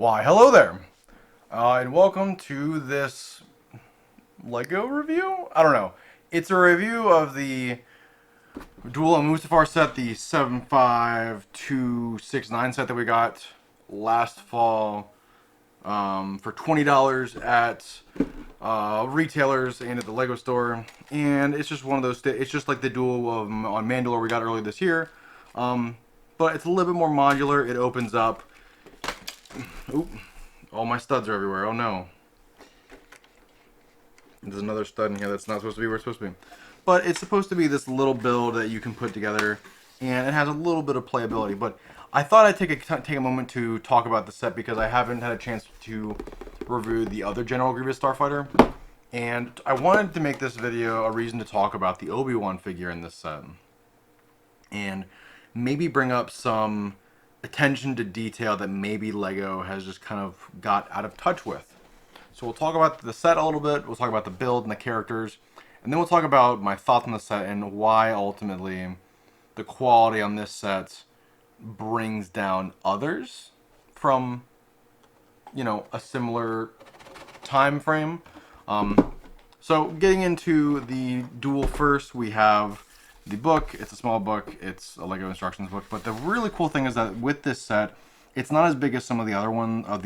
Why, hello there, and welcome to this Lego review? I don't know. It's a review of the Duel and Mustafar set, the 75269 set that we got last fall for $20 at retailers and at the Lego store. And it's just one of those, it's just like the Duel on Mandalore we got earlier this year. But it's a little bit more modular. It opens up. Oop. All my studs are everywhere. Oh no. There's another stud in here that's not supposed to be where it's supposed to be. But it's supposed to be this little build that you can put together, and it has a little bit of playability. But I thought I'd take a moment to talk about the set because I haven't had a chance to review the other General Grievous Starfighter. And I wanted to make this video a reason to talk about the Obi-Wan figure in this set. And maybe bring up some attention to detail that maybe Lego has just kind of got out of touch with. So we'll talk about the set a little bit, we'll talk about the build and the characters, and then we'll talk about my thoughts on the set and why ultimately the quality on this set brings down others from, you know, a similar time frame. So getting into the duel first, we have the book. It's a small book. It's a Lego instructions book. But the really cool thing is that with this set, it's not as big as some of the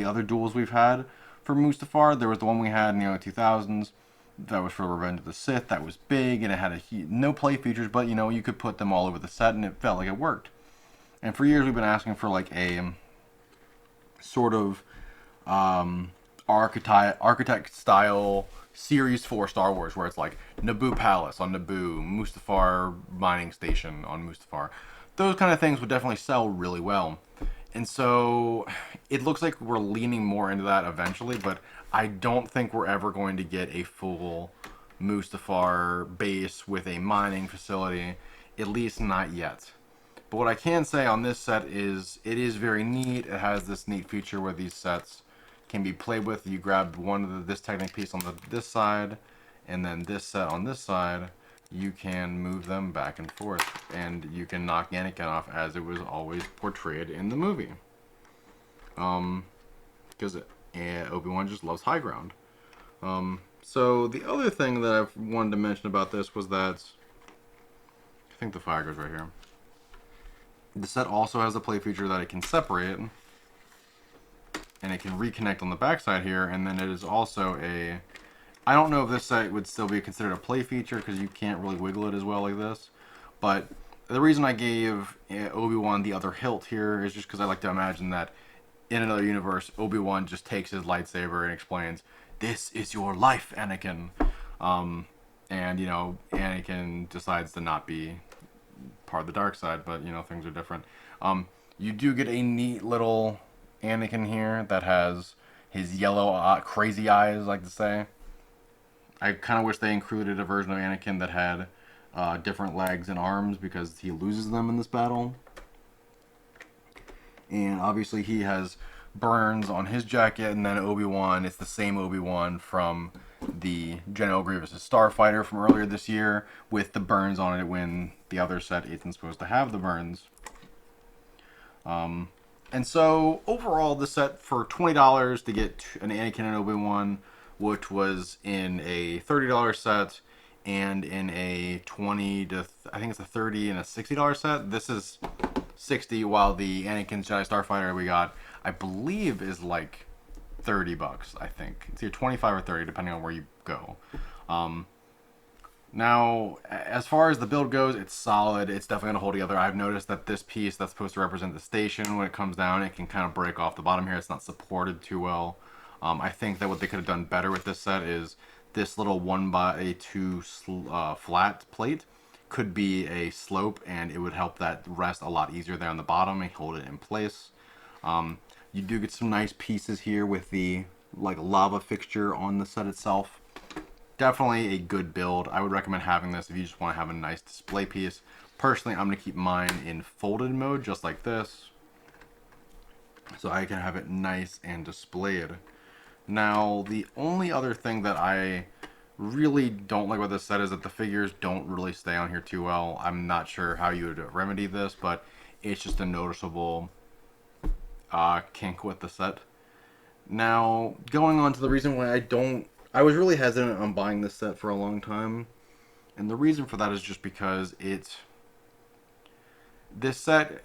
other duels we've had for Mustafar. There was the one we had in the early 2000s that was for Revenge of the Sith. That was big and it had no play features, but you know, you could put them all over the set and it felt like it worked. And for years we've been asking for like a sort of architect style series for Star Wars, where it's like Naboo Palace on Naboo, Mustafar mining station on Mustafar. Those kind of things would definitely sell really well. And so it looks like we're leaning more into that eventually, but I don't think we're ever going to get a full Mustafar base with a mining facility, at least not yet. But what I can say on this set is it is very neat. It has this neat feature where these sets can be played with. You grab one of this Technic piece on this side, and then this set on this side. You can move them back and forth, and you can knock Anakin off as it was always portrayed in the movie. Because Obi-Wan just loves high ground. So the other thing that I wanted to mention about this was that I think the fire goes right here. The set also has a play feature that it can separate, and it can reconnect on the backside here, and then it is also a... I don't know if this set would still be considered a play feature because you can't really wiggle it as well like this, but the reason I gave Obi-Wan the other hilt here is just because I like to imagine that in another universe, Obi-Wan just takes his lightsaber and explains, "This is your life, Anakin." And, you know, Anakin decides to not be part of the dark side, but, you know, things are different. You do get a neat little Anakin here that has his yellow crazy eyes, I like to say. I kind of wish they included a version of Anakin that had different legs and arms because he loses them in this battle. And obviously he has burns on his jacket, and then Obi-Wan, it's the same Obi-Wan from the General Grievous Starfighter from earlier this year with the burns on it when the other set isn't supposed to have the burns. And so overall, the set for $20 to get an Anakin and Obi-Wan, which was in a $30 set and in a I think it's a $30 and a $60 set. This is $60, while the Anakin Jedi Starfighter we got, I believe, is like $30. I think it's either 25 or 30, depending on where you go. Now, as far as the build goes, it's solid. It's definitely going to hold together. I've noticed that this piece that's supposed to represent the station, when it comes down, it can kind of break off the bottom here. It's not supported too well. I think that what they could have done better with this set is this little 1x2 flat plate could be a slope, and it would help that rest a lot easier there on the bottom and hold it in place. You do get some nice pieces here with the like lava fixture on the set itself. Definitely a good build. I would recommend having this if you just want to have a nice display piece. Personally, I'm going to keep mine in folded mode, just like this, so I can have it nice and displayed. Now, the only other thing that I really don't like about this set is that the figures don't really stay on here too well. I'm not sure how you would remedy this, but it's just a noticeable kink with the set. Now, going on to the reason why I was really hesitant on buying this set for a long time, and the reason for that is just because this set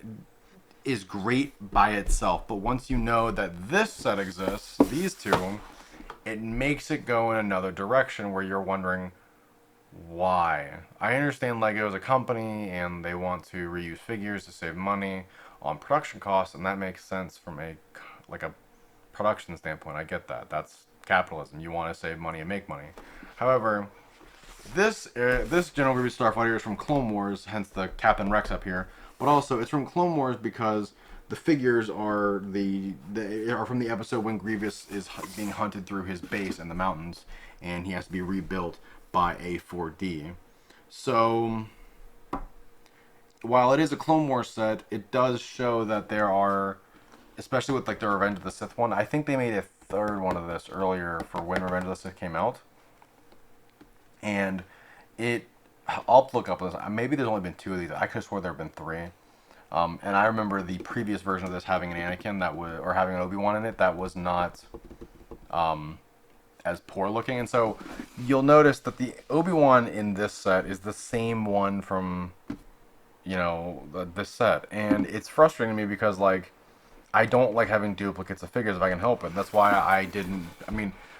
is great by itself, but once you know that this set exists, these two, it makes it go in another direction where you're wondering why. I understand Lego is a company and they want to reuse figures to save money on production costs, and that makes sense from a production standpoint. I get that. That's capitalism. You want to save money and make money. However, this General Grievous Starfighter is from Clone Wars, hence the Captain Rex up here. But also, it's from Clone Wars because the figures are are from the episode when Grievous is being hunted through his base in the mountains, and he has to be rebuilt by A4D. So, while it is a Clone Wars set, it does show that there are, especially with like the Revenge of the Sith one. I think they made a third one of this earlier for when Revenge of the Sith came out, and I'll look up this. Maybe there's only been two of these. I could have swore there have been three. And I remember the previous version of this having an Anakin or having an Obi-Wan in it that was not as poor looking. And so you'll notice that the Obi-Wan in this set is the same one from, this set. And it's frustrating to me because, like, I don't like having duplicates of figures if I can help it. That's why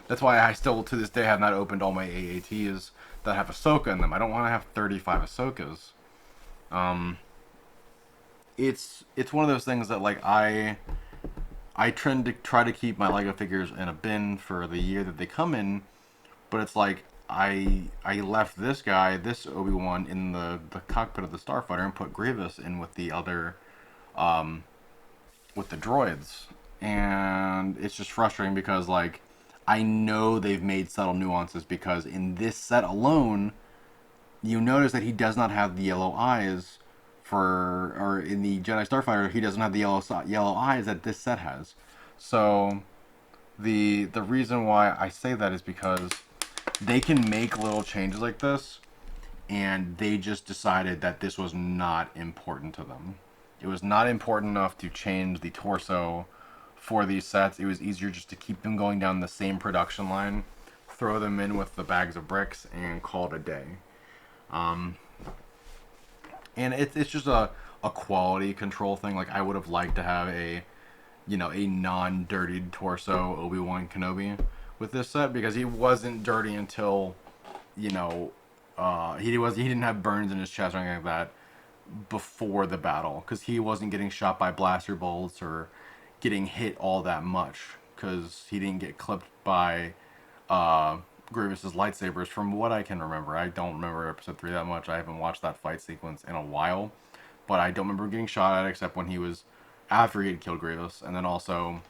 that's why I still, to this day, have not opened all my AATs that have Ahsoka in them. I don't want to have 35 Ahsokas. It's one of those things that, like, I tend to try to keep my Lego figures in a bin for the year that they come in, but it's like I left this Obi-Wan in the cockpit of the Starfighter and put Grievous in with the other with the droids, and it's just frustrating because, like, I know they've made subtle nuances because in this set alone, you notice that he does not have the yellow eyes or in the Jedi Starfighter, he doesn't have the yellow eyes that this set has. So the reason why I say that is because they can make little changes like this, and they just decided that this was not important to them. It was not important enough to change the torso for these sets. It was easier just to keep them going down the same production line, throw them in with the bags of bricks, and call it a day. And it's just a quality control thing. Like, I would have liked to have a non-dirtied torso Obi-Wan Kenobi with this set, because he wasn't dirty until, he didn't have burns in his chest or anything like that before the battle, because he wasn't getting shot by blaster bolts or getting hit all that much, because he didn't get clipped by Grievous's lightsabers, from what I can remember. I don't remember episode 3 that much. I haven't watched that fight sequence in a while, but I don't remember getting shot at except when he was after he had killed Grievous, and then also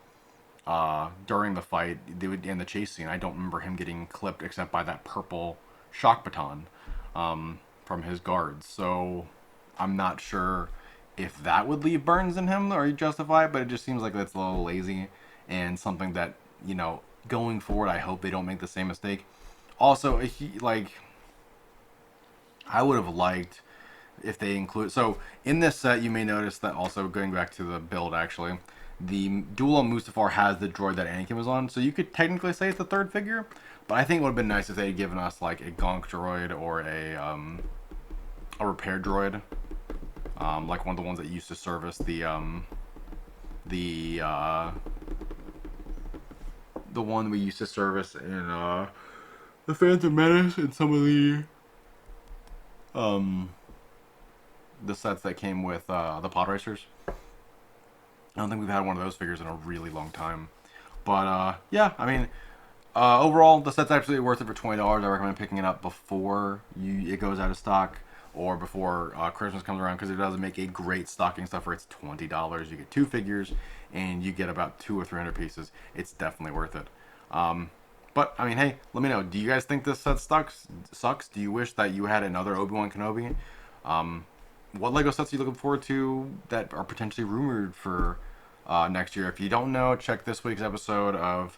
during the fight in the chase scene. I don't remember him getting clipped except by that purple shock baton from his guards. So I'm not sure if that would leave burns in him or justify it, but it just seems like that's a little lazy and something that, going forward, I hope they don't make the same mistake. Also, I would have liked if they include. So in this set, you may notice that also, going back to the build, actually, the duel on Mustafar has the droid that Anakin was on. So you could technically say it's the third figure, but I think it would have been nice if they had given us like a gonk droid or a repair droid, like one of the ones that used to service the one we used to service in the Phantom Menace and some of the sets that came with the pod racers. I don't think we've had one of those figures in a really long time. But yeah, I mean, overall, the set's actually worth it for $20. I recommend picking it up before it goes out of stock, or before Christmas comes around, because it does make a great stocking stuffer. It's $20. You get 2 figures, and you get about 200 or 300 pieces. It's definitely worth it. But, I mean, hey, let me know. Do you guys think this set sucks? Do you wish that you had another Obi-Wan Kenobi? What LEGO sets are you looking forward to that are potentially rumored for next year? If you don't know, check this week's episode of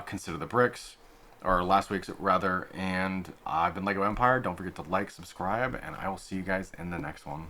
Consider the Bricks, or last week's rather. And I've been LEGO Empire. Don't forget to like, subscribe, and I will see you guys in the next one.